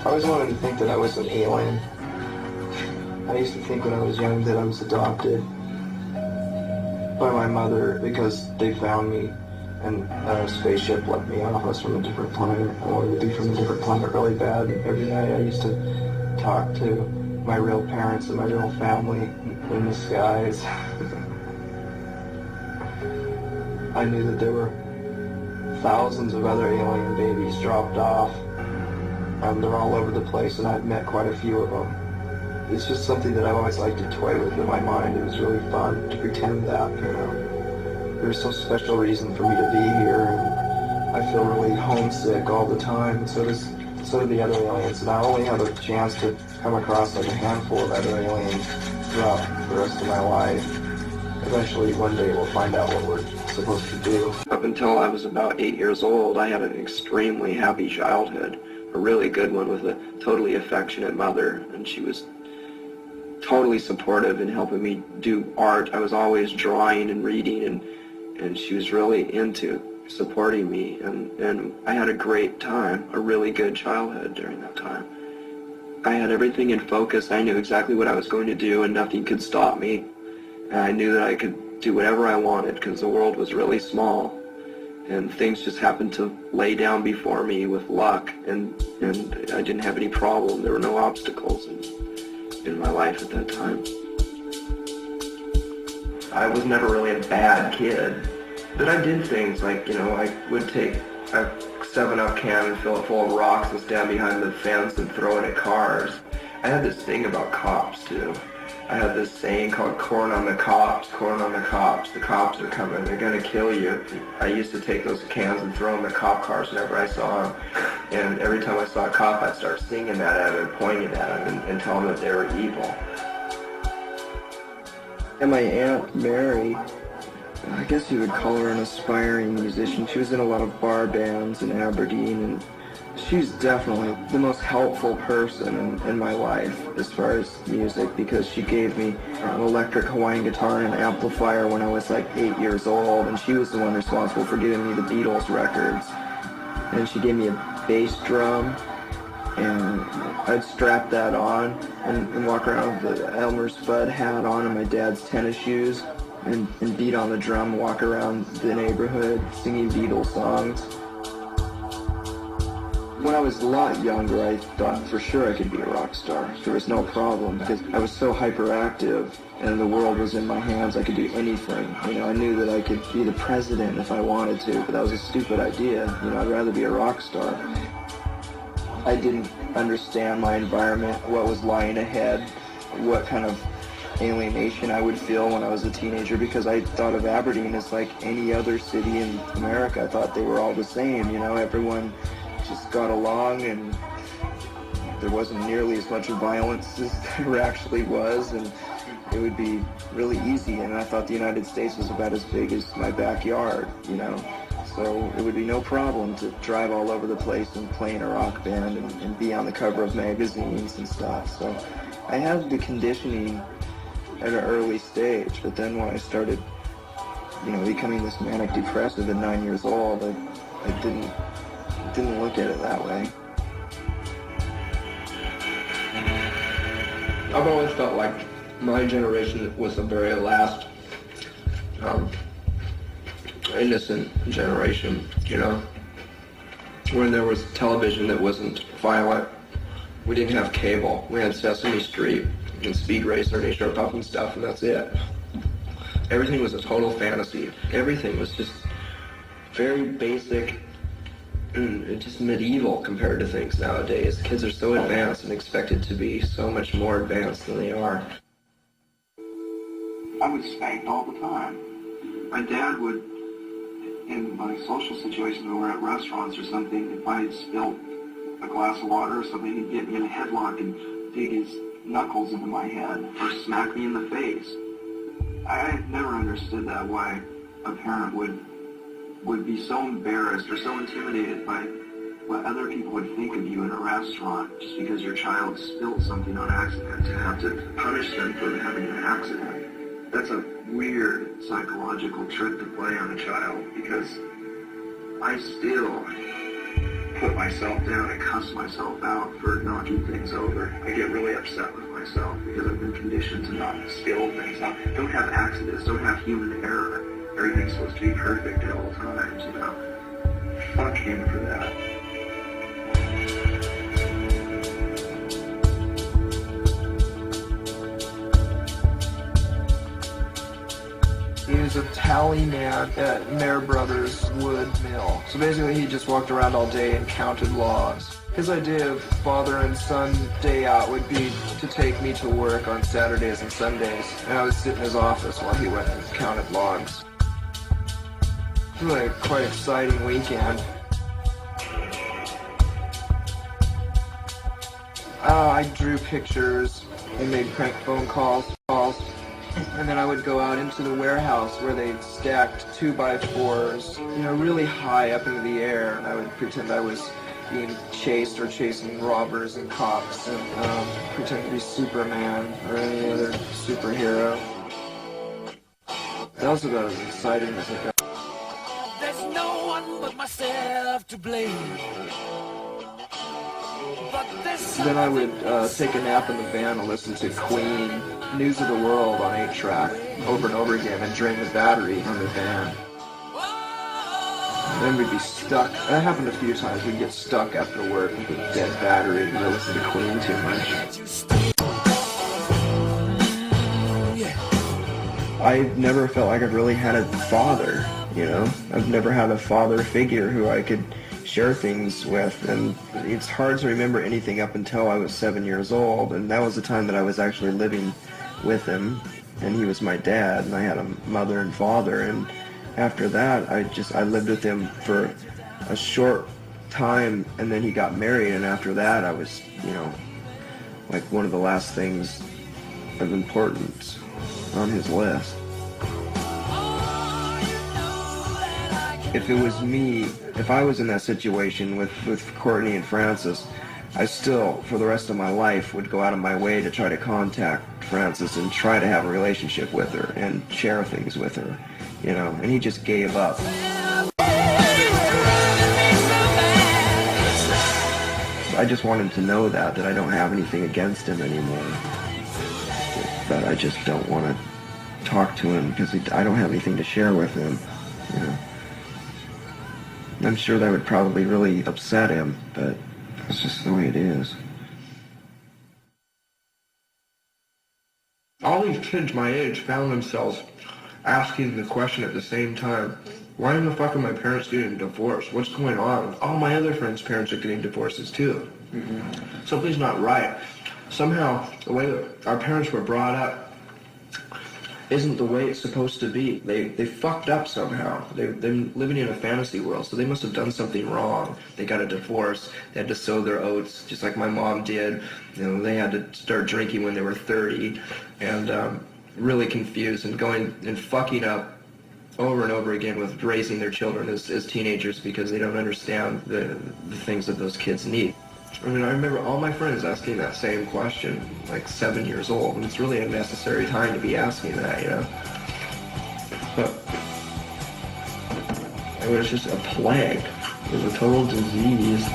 I always wanted to think that I was an alien. I used to think when I was young that I was adopted by my mother because they found me and a spaceship let me off. I was from a different planet. I wanted to be from a different planet really bad. And every night I used to talk to my real parents and my real family in the skies. I knew that there were thousands of other alien babies dropped off. They're all over the place, and I've met quite a few of them. It's just something that I've always liked to toy with in my mind. It was really fun to pretend that, you know. There's some special reason for me to be here, and I feel really homesick all the time. So do the other aliens, and I only have a chance to come across like a handful of other aliens throughout the rest of my life. Eventually, one day, we'll find out what we're supposed to do. Up until I was about 8 years old, I had an extremely happy childhood. A really good one with a totally affectionate mother, and she was totally supportive in helping me do art. I was always drawing and reading, and she was really into supporting me, and I had a great time, a really good childhood during that time. I had everything in focus. I knew exactly what I was going to do, and nothing could stop me. And I knew that I could do whatever I wanted because the world was really small. And things just happened to lay down before me with luck, and I didn't have any problem. There were no obstacles in my life at that time. I was never really a bad kid, but I did things like, you know, I would take a 7-Up can and fill it full of rocks and stand behind the fence and throw it at cars. I had this thing about cops, too. I had this saying called corn on the cops, the cops are coming, they're going to kill you. I used to take those cans and throw them at cop cars whenever I saw them. And every time I saw a cop, I'd start singing that at them and pointing at them and telling them that they were evil. And my Aunt Mary, I guess you would call her an aspiring musician. She was in a lot of bar bands in Aberdeen, and she's definitely the most helpful person in my life as far as music, because she gave me an electric Hawaiian guitar and an amplifier when I was like 8 years old, and she was the one responsible for giving me the Beatles records. And she gave me a bass drum, and I'd strap that on and walk around with the Elmer Fudd hat on and my dad's tennis shoes and beat on the drum and walk around the neighborhood singing Beatles songs. When I was a lot younger, I thought for sure I could be a rock star. There was no problem because I was so hyperactive and the world was in my hands. I could do anything. You know, I knew that I could be the president if I wanted to, but that was a stupid idea. You know, I'd rather be a rock star. I didn't understand my environment, what was lying ahead, what kind of alienation I would feel when I was a teenager, because I thought of Aberdeen as like any other city in America. I thought they were all the same, you know, everyone just got along and there wasn't nearly as much violence as there actually was, and it would be really easy. And I thought the United States was about as big as my backyard, you know, so it would be no problem to drive all over the place and play in a rock band and be on the cover of magazines and stuff. So I had the conditioning at an early stage, but then when I started, you know, becoming this manic depressive at 9 years old, I didn't look at it that way. I've always felt like my generation was the very last innocent generation, you know, when there was television that wasn't violent. We didn't have cable. We had Sesame Street and Speed Racer and H.R. Puff and stuff, and that's it. Everything was a total fantasy. Everything was just very basic and just medieval compared to things nowadays. Kids are so advanced and expected to be so much more advanced than they are. I was spanked all the time. My dad would, in my social situations when we're at restaurants or something, if I had spilled a glass of water or something, he'd get me in a headlock and dig his knuckles into my head or smack me in the face. I never understood that, why a parent would be so embarrassed or so intimidated by what other people would think of you in a restaurant just because your child spilled something on accident, to have to punish them for having an accident. That's a weird psychological trick to play on a child, because I still put myself down and cuss myself out for knocking things over. I get really upset with myself because I've been conditioned to not spill things. Don't have accidents, don't have human error. Everything's supposed to be perfect at all times, you know. Fuck him for that. He was a tally man at Mayor Brothers Wood Mill. So basically he just walked around all day and counted logs. His idea of father and son day out would be to take me to work on Saturdays and Sundays, and I would sit in his office while he went and counted logs. It was like a quite exciting weekend. I drew pictures and made prank phone calls. And then I would go out into the warehouse where they stacked 2x4s, you know, really high up into the air, and I would pretend I was being chased or chasing robbers and cops, and pretend to be Superman or any other superhero. That was about as exciting as it got. There's no one but myself to blame. Then I would take a nap in the van and listen to Queen, News of the World on 8-track over and over again and drain the battery on the van. Then we'd be stuck. That happened a few times. We'd get stuck after work with a dead battery because I listened to Queen too much. I've never felt like I've really had a father, you know? I've never had a father figure who I could share things with, and it's hard to remember anything up until I was 7 years old, and that was the time that I was actually living with him, and he was my dad, and I had a mother and father, and after that I lived with him for a short time, and then he got married, and after that I was, you know, like one of the last things of importance on his list. If it was me, if I was in that situation with Courtney and Frances, I still, for the rest of my life, would go out of my way to try to contact Frances and try to have a relationship with her and share things with her, you know, and he just gave up. I just want him to know that I don't have anything against him anymore, but I just don't want to talk to him because I don't have anything to share with him, you know. I'm sure that would probably really upset him, but that's just the way it is. All these kids my age found themselves asking the question at the same time, why in the fuck are my parents getting divorced? What's going on? All my other friends' parents are getting divorces too. Something's not right. Somehow, the way that our parents were brought up isn't the way it's supposed to be. They fucked up somehow. They're living in a fantasy world, so they must have done something wrong. They got a divorce. They had to sow their oats, just like my mom did. You know, they had to start drinking when they were 30, and really confused and going and fucking up over and over again with raising their children as teenagers because they don't understand the things that those kids need. I mean, I remember all my friends asking that same question, like 7 years old, and it's really a necessary time to be asking that, you know? But it was just a plague. It was a total disease.